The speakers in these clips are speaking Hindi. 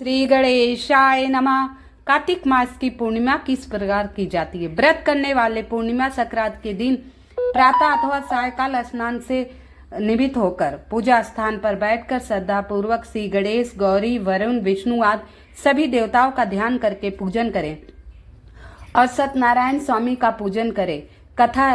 श्री गणेशाय नमः। कार्तिक मास की पूर्णिमा किस प्रकार की जाती है? व्रत करने वाले पूर्णिमा संक्रांति के दिन प्रातः अथवा सायकाल स्नान से निवृत्त होकर पूजा स्थान पर बैठकर श्रद्धा पूर्वक श्री गणेश, गौरी, वरुण, विष्णु आदि सभी देवताओं का ध्यान करके पूजन करें और सत्यनारायण स्वामी का पूजन करें। कथा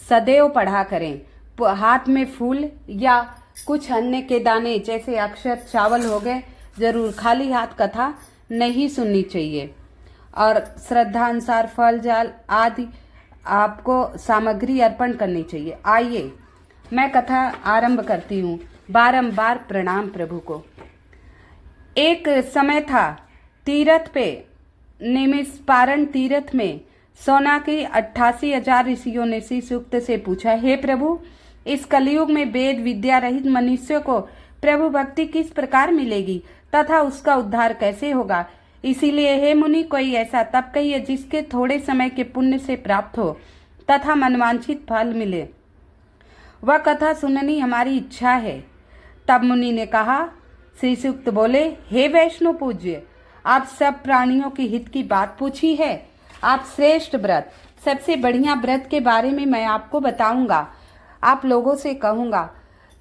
सदैव पढ़ा करें। हाथ में फूल या कुछ अन्य के दाने जैसे अक्षत, चावल हो गए जरूर। खाली हाथ कथा नहीं सुननी चाहिए और श्रद्धा अनुसार फल, जल आदि आपको सामग्री अर्पण करनी चाहिए। आइए मैं कथा आरंभ करती हूँ। बारंबार प्रणाम प्रभु को। एक समय था, तीर्थ पे निमिषपारण तीर्थ में सोना की 88,000 ऋषियों ने श्री सूक्त से पूछा, हे प्रभु, इस कलयुग में वेद विद्या रहित मनुष्य को प्रभु भक्ति किस प्रकार मिलेगी तथा उसका उद्धार कैसे होगा? इसीलिए हे मुनि, कोई ऐसा तप कहिए जिसके थोड़े समय के पुण्य से प्राप्त हो तथा मनवांछित फल मिले। वह कथा सुननी हमारी इच्छा है। तब मुनि ने कहा, श्री सूक्त बोले, हे वैष्णव पूज्य, आप सब प्राणियों के हित की बात पूछी है। आप श्रेष्ठ व्रत, सबसे बढ़िया व्रत के बारे में मैं आपको बताऊंगा। आप लोगों से कहूंगा,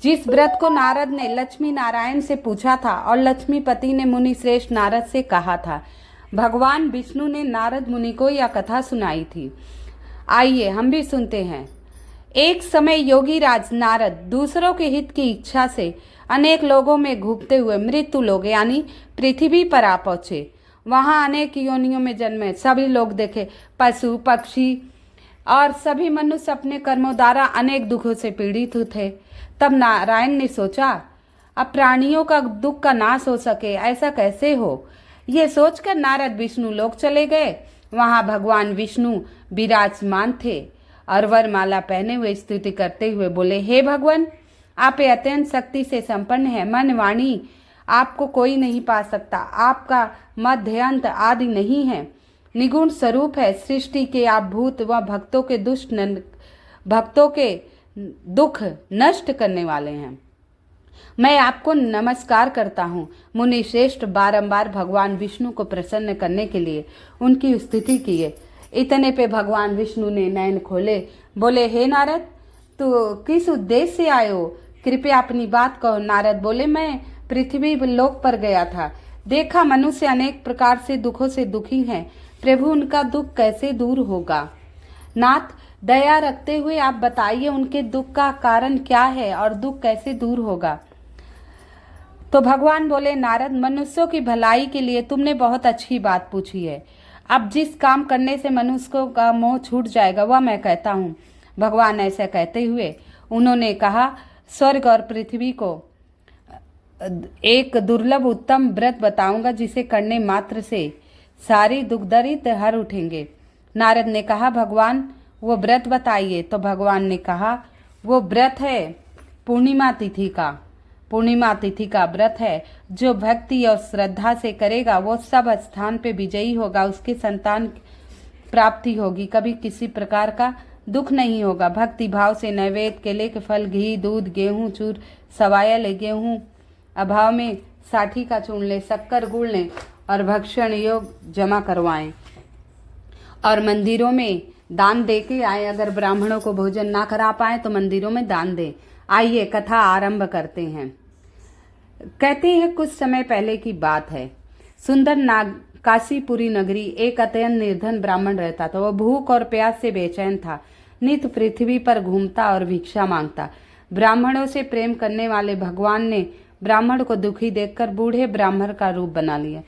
जिस व्रत को नारद ने लक्ष्मी नारायण से पूछा था और लक्ष्मीपति ने मुनि श्रेष्ठ नारद से कहा था। भगवान विष्णु ने नारद मुनि को यह कथा सुनाई थी। आइए हम भी सुनते हैं। एक समय योगी राज नारद दूसरों के हित की इच्छा से अनेक लोगों में घूमते हुए मृत्यु लोग यानी पृथ्वी पर आ पहुंचे। वहां अनेक योनियों में जन्मे सभी लोग देखे, पशु पक्षी और सभी मनुष्य अपने कर्मों द्वारा अनेक दुखों से पीड़ित थे। तब नारायण ने सोचा, अब प्राणियों का दुख का नाश हो सके ऐसा कैसे हो? ये सोचकर नारद विष्णु लोक चले गए। वहां भगवान विष्णु विराजमान थे और वरमाला पहने हुए स्तुति करते हुए बोले, हे भगवान, आप अत्यंत शक्ति से संपन्न है। मन वाणी आपको कोई नहीं पा सकता। आपका मध्य अंत आदि नहीं है, निगुण स्वरूप है। सृष्टि के आप भूत व भक्तों के दुख नष्ट करने वाले हैं। मैं आपको नमस्कार करता हूँ। मुनि श्रेष्ठ बारंबार भगवान विष्णु को प्रसन्न करने के लिए उनकी स्तुति किए। इतने पे भगवान विष्णु ने नयन खोले, बोले, हे नारद, तो किस उद्देश्य से आए हो? कृपया अपनी बात कहो। नारद बोले, मैं पृथ्वी लोक पर गया था, देखा मनुष्य अनेक प्रकार से दुखों से दुखी हैं। प्रभु, उनका दुख कैसे दूर होगा? नाथ, दया रखते हुए आप बताइए उनके दुख का कारण क्या है और दुख कैसे दूर होगा? तो भगवान बोले, नारद, मनुष्यों की भलाई के लिए तुमने बहुत अच्छी बात पूछी है। अब जिस काम करने से मनुष्य का मोह छूट जाएगा वह मैं कहता हूँ। भगवान ऐसा कहते हुए उन्होंने कहा, स्वर्ग और पृथ्वी को एक दुर्लभ उत्तम व्रत बताऊंगा जिसे करने मात्र से सारी दुख दरिद्र हर उठेंगे। नारद ने कहा, भगवान, वो व्रत बताइए। तो भगवान ने कहा, वो व्रत है पूर्णिमा तिथि का व्रत है। जो भक्ति और श्रद्धा से करेगा वो सब स्थान पे विजयी होगा, उसके संतान प्राप्ति होगी, कभी किसी प्रकार का दुख नहीं होगा। भक्ति भाव से नैवेद्य, केले के फल, घी, दूध, गेहूं, चूर, सवाया ले, गेहूं अभाव में साठी का चूर्ण ले, शक्कर गुड़ लें और भक्षण योग जमा करवाएं और मंदिरों में दान दे के आए। अगर ब्राह्मणों को भोजन ना करा पाए तो मंदिरों में दान दें। आइए कथा आरंभ करते हैं। कहते हैं, कुछ समय पहले की बात है। सुंदर काशीपुरी नगरी एक अत्यंत निर्धन ब्राह्मण रहता था। वह भूख और प्यास से बेचैन था। नित्य पृथ्वी पर घूमता और भिक्षा मांगता। ब्राह्मणों से प्रेम करने वाले भगवान ने ब्राह्मण को दुखी देखकर बूढ़े ब्राह्मण का रूप बना लिया।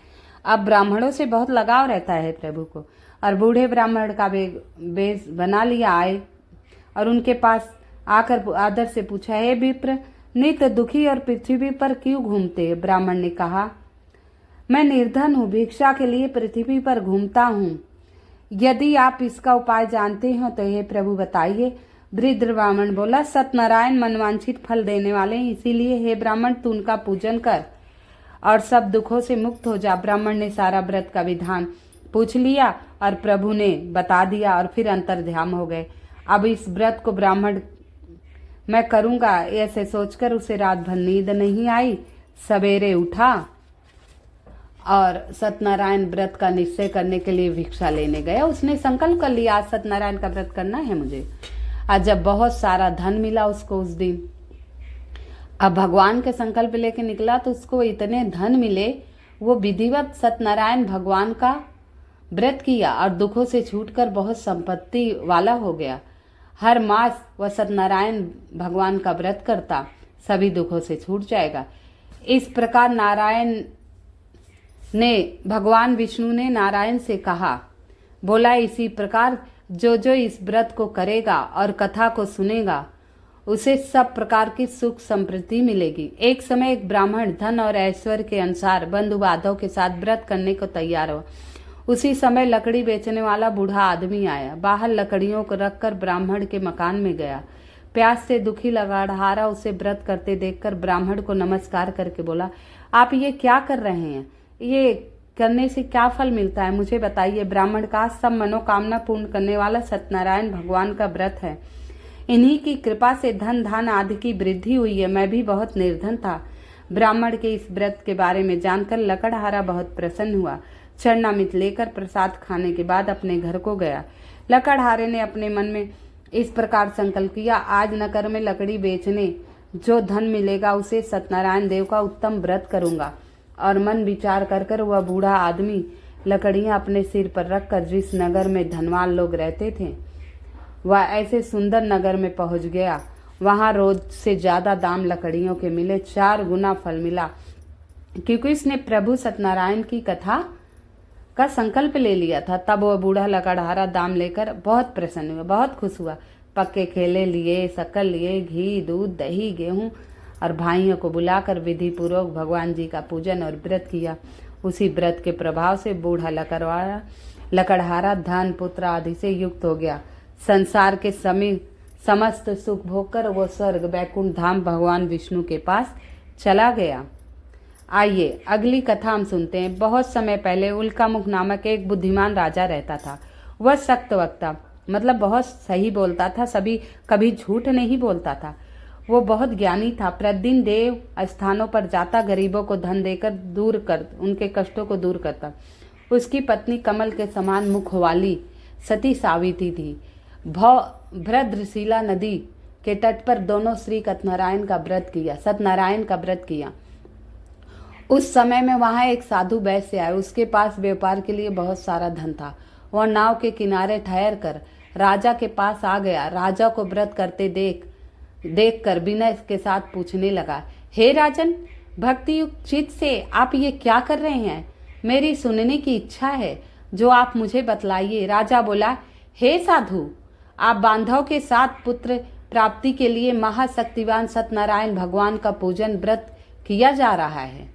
अब ब्राह्मणों से बहुत लगाव रहता है प्रभु को, और बूढ़े ब्राह्मण का वेश बना लिया। आए और उनके पास आकर आदर से पूछा, हे विप्र, नित्य दुखी और पृथ्वी पर क्यों घूमते? ब्राह्मण ने कहा, मैं निर्धन हूँ, भिक्षा के लिए पृथ्वी पर घूमता हूँ। यदि आप इसका उपाय जानते हो तो हे प्रभु बताइए। वृद्ध ब्राह्मण बोला, सत्यनारायण मनवांछित फल देने वाले हैं, इसीलिए हे ब्राह्मण, तू उनका पूजन कर और सब दुखों से मुक्त हो जा। ब्राह्मण ने सारा व्रत का विधान पूछ लिया और प्रभु ने बता दिया और फिर अंतर्ध्यान हो गए। अब इस व्रत को ब्राह्मण मैं करूंगा ऐसे सोचकर उसे रात भर नींद नहीं आई। सवेरे उठा और सत्यनारायण व्रत का निश्चय करने के लिए भिक्षा लेने गया। उसने संकल्प कर लिया, आज सत्यनारायण का व्रत करना है मुझे। आज जब बहुत सारा धन मिला उसको उस दिन, अब भगवान के संकल्प लेके निकला तो उसको इतने धन मिले, वो विधिवत सत्यनारायण भगवान का व्रत किया और दुखों से छूटकर बहुत संपत्ति वाला हो गया। हर मास वह सत्यनारायण भगवान का व्रत करता, सभी दुखों से छूट जाएगा। इस प्रकार भगवान विष्णु ने नारायण से कहा, बोला इसी प्रकार जो जो इस व्रत को करेगा और कथा को सुनेगा उसे सब प्रकार की सुख समृद्धि मिलेगी। एक समय एक ब्राह्मण धन और ऐश्वर्य के अनुसार बंधु बांधव के साथ व्रत करने को तैयार हुआ। उसी समय लकड़ी बेचने वाला बूढ़ा आदमी आया। बाहर लकड़ियों को रखकर ब्राह्मण के मकान में गया। प्यास से दुखी लकड़हारा उसे व्रत करते देखकर ब्राह्मण को नमस्कार करके बोला, आप ये क्या कर रहे हैं? ये करने से क्या फल मिलता है, मुझे बताइए। ब्राह्मण का सब मनोकामना पूर्ण करने वाला सत्यनारायण भगवान का व्रत है। इन्हीं की कृपा से धन धान आदि की वृद्धि हुई है। मैं भी बहुत निर्धन था। ब्राह्मण के इस व्रत के बारे में जानकर लकड़हारा बहुत प्रसन्न हुआ। चरणामृत लेकर प्रसाद खाने के बाद अपने घर को गया। लकड़हारे ने अपने मन में इस प्रकार संकल्प किया, आज नगर में लकड़ी बेचने जो धन मिलेगा उसे सत्यनारायण देव का उत्तम व्रत करूंगा। और मन विचार कर वह बूढ़ा आदमी लकड़ियां अपने सिर पर रखकर जिस नगर में धनवान लोग रहते थे वह ऐसे सुंदर नगर में पहुंच गया। वहां रोज से ज्यादा दाम लकड़ियों के मिले, 4 गुना फल मिला, क्योंकि इसने प्रभु सत्यनारायण की कथा का संकल्प ले लिया था। तब वह बूढ़ा लकड़हारा दाम लेकर बहुत प्रसन्न हुआ, बहुत खुश हुआ। पक्के केले लिए, शक्कर लिए, घी, दूध, दही, गेहूं और भाइयों को बुलाकर विधि पूर्वक भगवान जी का पूजन और व्रत किया। उसी व्रत के प्रभाव से बूढ़ा लकड़हारा धन पुत्र आदि से युक्त हो गया। संसार के समस्त सुख भोगकर वो स्वर्ग बैकुंठ धाम भगवान विष्णु के पास चला गया। आइए अगली कथा हम सुनते हैं। बहुत समय पहले उल्कामुख नामक एक बुद्धिमान राजा रहता था। वह सख्त वक्ता, मतलब बहुत सही बोलता था, कभी झूठ नहीं बोलता था। वो बहुत ज्ञानी था। प्रतिदिन देव स्थानों पर जाता, गरीबों को धन देकर उनके कष्टों को दूर करता। उसकी पत्नी कमल के समान मुख वाली सती सावित्री थी। भद्रशिला नदी के तट पर दोनों श्री सत्यनारायण का व्रत किया। उस समय में वहां एक साधु वैश्य आए। उसके पास व्यापार के लिए बहुत सारा धन था। वह नाव के किनारे ठहर कर राजा के पास आ गया। राजा को व्रत करते देख कर विनय के साथ पूछने लगा, हे राजन, भक्ति युक्त चित्त से आप ये क्या कर रहे हैं? मेरी सुनने की इच्छा है, जो आप मुझे बतलाइए। राजा बोला, हे साधु, आप बांधव के साथ पुत्र प्राप्ति के लिए महाशक्तिवान सत्यनारायण भगवान का पूजन व्रत किया जा रहा है।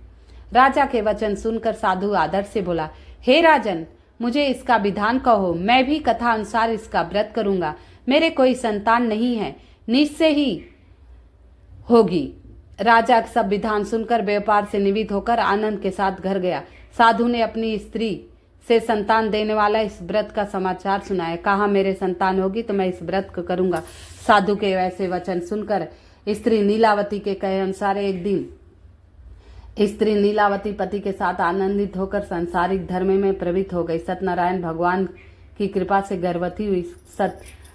राजा के वचन सुनकर साधु आदर से बोला, हे राजन, मुझे इसका विधान कहो, मैं भी कथा अनुसार इसका व्रत करूंगा। मेरे कोई संतान नहीं है, निश्चय ही होगी। राजा सब विधान सुनकर व्यापार से निवृत्त होकर आनंद के साथ घर गया। साधु ने अपनी स्त्री से संतान देने वाला इस व्रत का समाचार सुनाया। कहा, मेरे संतान होगी तो मैं इस व्रत को करूंगा। साधु के वैसे वचन सुनकर स्त्री नीलावती के कहे अनुसार एक दिन स्त्री नीलावती पति के साथ आनंदित होकर सांसारिक धर्म में प्रवृत्त हो गई। सत्यनारायण भगवान की कृपा से गर्भवती हुई।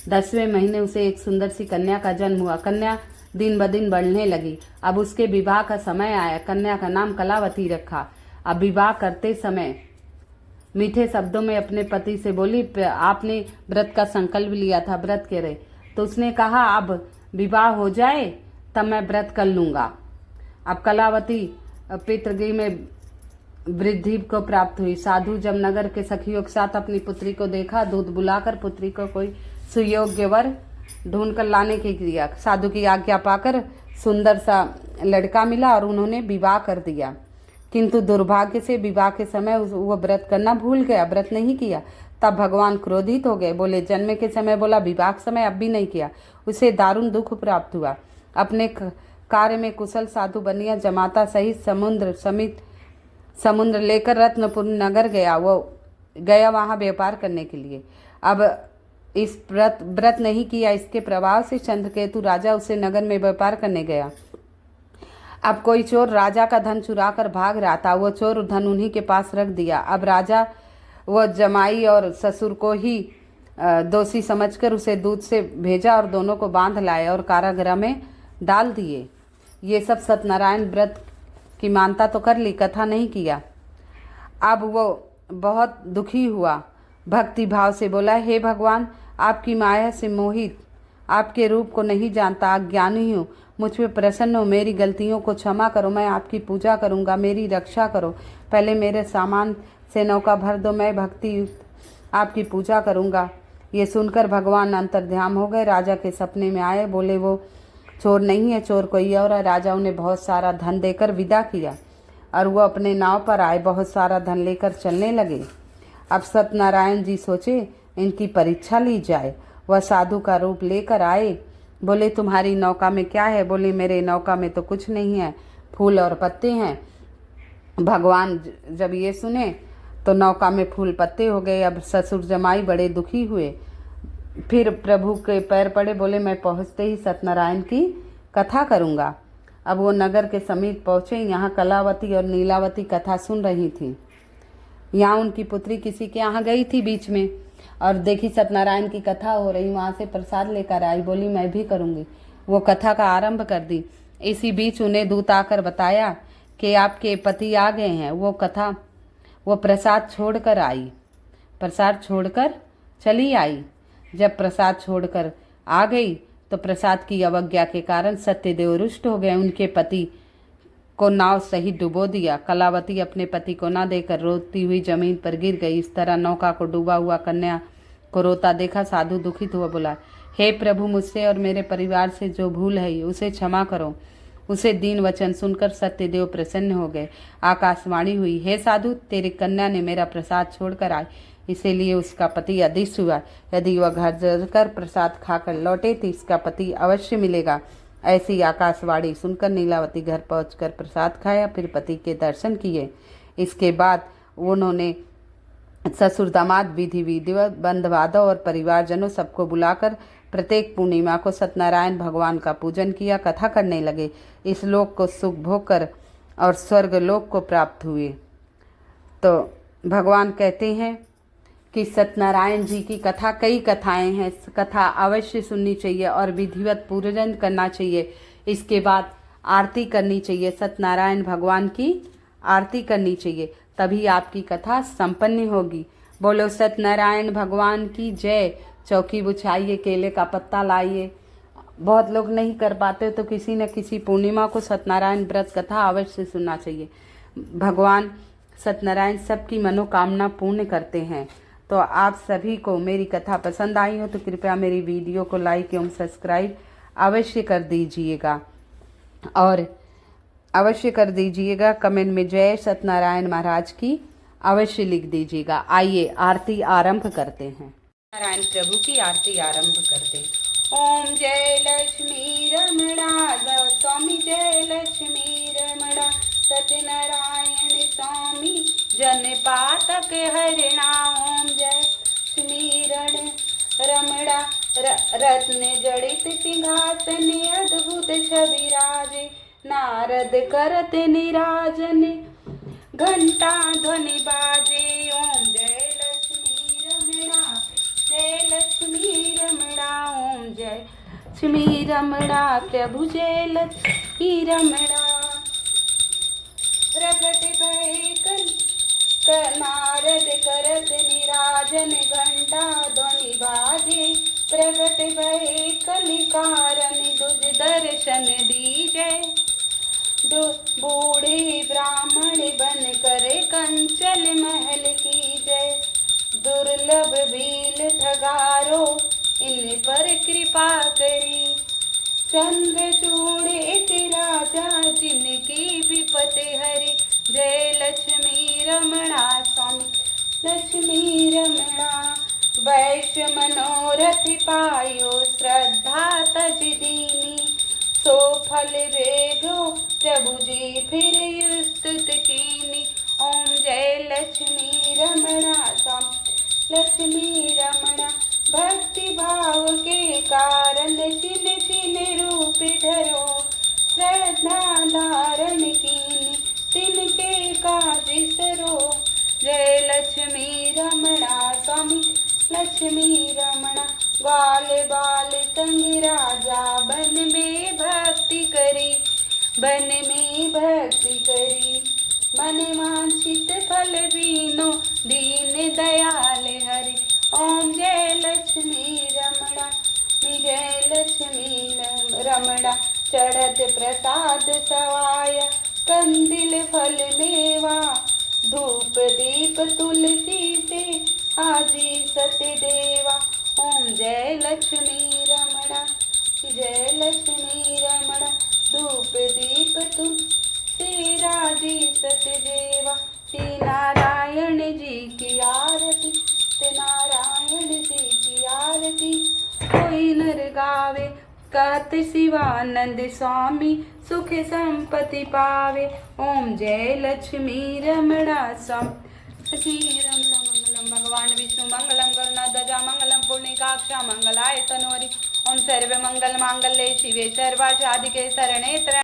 10वें महीने उसे एक सुंदर सी कन्या का जन्म हुआ। कन्या दिन ब दिन बढ़ने लगी। अब उसके विवाह का समय आया। कन्या का नाम कलावती रखा। अब विवाह करते समय मीठे शब्दों में अपने पति से बोली, आपने व्रत का संकल्प लिया था, व्रत करे। तो उसने कहा, अब विवाह हो जाए तब मैं व्रत कर लूंगा। अब कलावती पितृगृह में वृद्धि को प्राप्त हुई। साधु जब नगर के सखियों के साथ अपनी पुत्री को देखा, दूध बुलाकर पुत्री को कोई सुयोग्य वर ढूंढ कर लाने की क्रिया। साधु की आज्ञा पाकर सुंदर सा लड़का मिला और उन्होंने विवाह कर दिया। किंतु दुर्भाग्य से विवाह के समय वो व्रत करना भूल गया, व्रत नहीं किया। तब भगवान क्रोधित हो गए। बोले, जन्म के समय बोला, विवाह के समय अब भी नहीं किया। उसे दारुण दुख प्राप्त हुआ। अपने कार्य में कुशल साधु बनिया जमाता सहित समुद्र लेकर रत्नपुर नगर गया। वो गया वहां व्यापार करने के लिए। अब इस व्रत नहीं किया, इसके प्रभाव से चंद्रकेतु राजा उसे नगर में व्यापार करने गया। अब कोई चोर राजा का धन चुरा कर भाग रहा था। वो चोर धन उन्हीं के पास रख दिया। अब राजा वो जमाई और ससुर को ही दोषी समझकर उसे दूध से भेजा और दोनों को बांध लाए और कारागृह में डाल दिए। ये सब सत्यनारायण व्रत की मानता तो कर ली, कथा नहीं किया। अब वो बहुत दुखी हुआ, भक्ति भाव से बोला, हे भगवान, आपकी माया से मोहित, आपके रूप को नहीं जानता, अज्ञानी हूँ, मुझ पे प्रसन्न हो, मेरी गलतियों को क्षमा करो, मैं आपकी पूजा करूँगा, मेरी रक्षा करो, पहले मेरे सामान से नौका भर दो, मैं भक्ति युक्त आपकी पूजा करूँगा। ये सुनकर भगवान अंतर्ध्यान हो गए, राजा के सपने में आए, बोले वो चोर नहीं है, चोर कोई और है। राजा उन्हें बहुत सारा धन देकर विदा किया और वो अपने नाव पर आए, बहुत सारा धन लेकर चलने लगे। अब सत्यनारायण जी सोचे इनकी परीक्षा ली जाए। वह साधु का रूप लेकर आए, बोले तुम्हारी नौका में क्या है? बोले मेरे नौका में तो कुछ नहीं है, फूल और पत्ते हैं। भगवान जब ये सुने तो नौका में फूल पत्ते हो गए। अब ससुर जमाई बड़े दुखी हुए, फिर प्रभु के पैर पड़े, बोले मैं पहुँचते ही सत्यनारायण की कथा करूँगा। अब वो नगर के समीप पहुँचे। यहाँ कलावती और नीलावती कथा सुन रही थी। यहाँ उनकी पुत्री किसी के यहाँ गई थी बीच में और देखी सत्यनारायण की कथा हो रही, वहाँ से प्रसाद लेकर आई, बोली मैं भी करूँगी। वो कथा का आरंभ कर दी। इसी बीच उन्हें दूत आकर बताया कि आपके पति आ गए हैं। वो प्रसाद छोड़कर आई, प्रसाद छोड़कर चली आई। जब प्रसाद छोड़कर आ गई तो प्रसाद की अवज्ञा के कारण सत्यदेव रुष्ट हो गए, उनके पति को नाव सहित डुबो दिया। कलावती अपने पति को ना देकर रोती हुई जमीन पर गिर गई। इस तरह नौका को डूबा हुआ कन्या को रोता देखा साधु दुखित हुआ, बोला हे प्रभु, मुझसे और मेरे परिवार से जो भूल है उसे क्षमा करो। उसे दीन वचन सुनकर सत्यदेव प्रसन्न हो गए। आकाशवाणी हुई, हे साधु, तेरी कन्या ने मेरा प्रसाद छोड़कर आई, इसीलिए उसका पति अदृश्य हुआ। यदि वह घर जाकर प्रसाद खाकर लौटे तो इसका पति अवश्य मिलेगा। ऐसी आकाशवाणी सुनकर नीलावती घर पहुंचकर प्रसाद खाया, फिर पति के दर्शन किए। इसके बाद उन्होंने ससुर दामाद विधिवत बंधु बांधव और परिवारजनों सबको बुलाकर प्रत्येक पूर्णिमा को सत्यनारायण भगवान का पूजन किया, कथा करने लगे। इस लोक को सुख भोग कर और स्वर्ग लोक को प्राप्त हुए। तो भगवान कहते हैं कि सत्यनारायण जी की कथा, कई कथाएं हैं, कथा अवश्य सुननी चाहिए और विधिवत पूजन करना चाहिए। इसके बाद आरती करनी चाहिए, सत्यनारायण भगवान की आरती करनी चाहिए, तभी आपकी कथा संपन्न होगी। बोलो सत्यनारायण भगवान की जय। चौकी बिछाइए, केले का पत्ता लाइए। बहुत लोग नहीं कर पाते तो किसी न किसी पूर्णिमा को सत्यनारायण व्रत कथा अवश्य सुनना चाहिए। भगवान सत्यनारायण सबकी मनोकामना पूर्ण करते हैं। तो आप सभी को मेरी कथा पसंद आई हो तो कृपया मेरी वीडियो को लाइक एवं सब्सक्राइब अवश्य कर दीजिएगा और अवश्य कर दीजिएगा। कमेंट में जय सत्यनारायण महाराज की अवश्य लिख दीजिएगा। आइए आरती आरंभ करते हैं। नारायण प्रभु की आरती आरंभ करते हैं। ओम जय लक्ष्मी रमणा स्वामी, जय लक्ष्मी रमणा सत्यनारायण स्वामी, जन पातक हरिणा। ओम जय स्मीरण रमणा रत्न जड़ित सिंहासन, अद्भुत छवि राजे, नारद करत निराजन, घंटा ध्वनि बाजे। ओम जय लक्ष्मी रमणा, जय लक्ष्मी रमणा, ओम जय लक्ष्मी रमणा प्रभु, जय लक्ष्मी रमणा। प्रगट भय नारद करत निराजन, घंटा ध्वनि बाजे। प्रगट भय कलिकारन, दुज दर्शन दीजै। बूढ़े ब्राह्मण बन कर कंचल महल की जय। दुर्लभ भील ठगारो, इन पर कृपा करी। चंद्रचूड़ एक राजा, जिनकी विपत हरि। जय लक्ष्मी रमणा स्वामी, लक्ष्मी रमणा। वैश्य मनोरथ पायो, श्रद्धा तज दीनी। सो फल भेजो प्रभु जी, फिर स्तुत कीनी। ओम जय लक्ष्मी रमणा स्वामी, लक्ष्मी रमणा। भक्ति भाव के कारण छिन छिन रूप धरो, श्रद्धा धारण कीनी तिनके काज सरो। जय लक्ष्मी रमणा स्वामी लक्ष्मी रमणा। ग्वाल बाल संग राजा बन में भक्ति करी, बन में भक्ति करी। मन वांछित फल बीनो दीन दयाल हरि। ओम जय लक्ष्मी रमणा जय लक्ष्मी रमणा। चढ़त प्रसाद सवाया कंदिल फल मेवा। धूप दीप तुलसी से हाजी सत्य देवा। ओम जय लक्ष्मी रमणा जय लक्ष्मी रमणा। धूप दीप तुलसी राजी सत्य देवा। श्री नारायण जी की आरती, श्री नारायण जी की आरती। कोई नर गावे कहत शिवानंद स्वामी सुख संपत्ति पावे। ओम जय लक्ष्मी रमणा स्वामी रमणा। मंगलम भगवान विष्णु मंगलम गरुड़ध्वजा मंगलम पुण्यकाक्षा मंगलाय तनोहरि। ओम सर्व मंगल मांगल्ये शिवे सर्वार्थ साधिके शरणे त्र्यंबके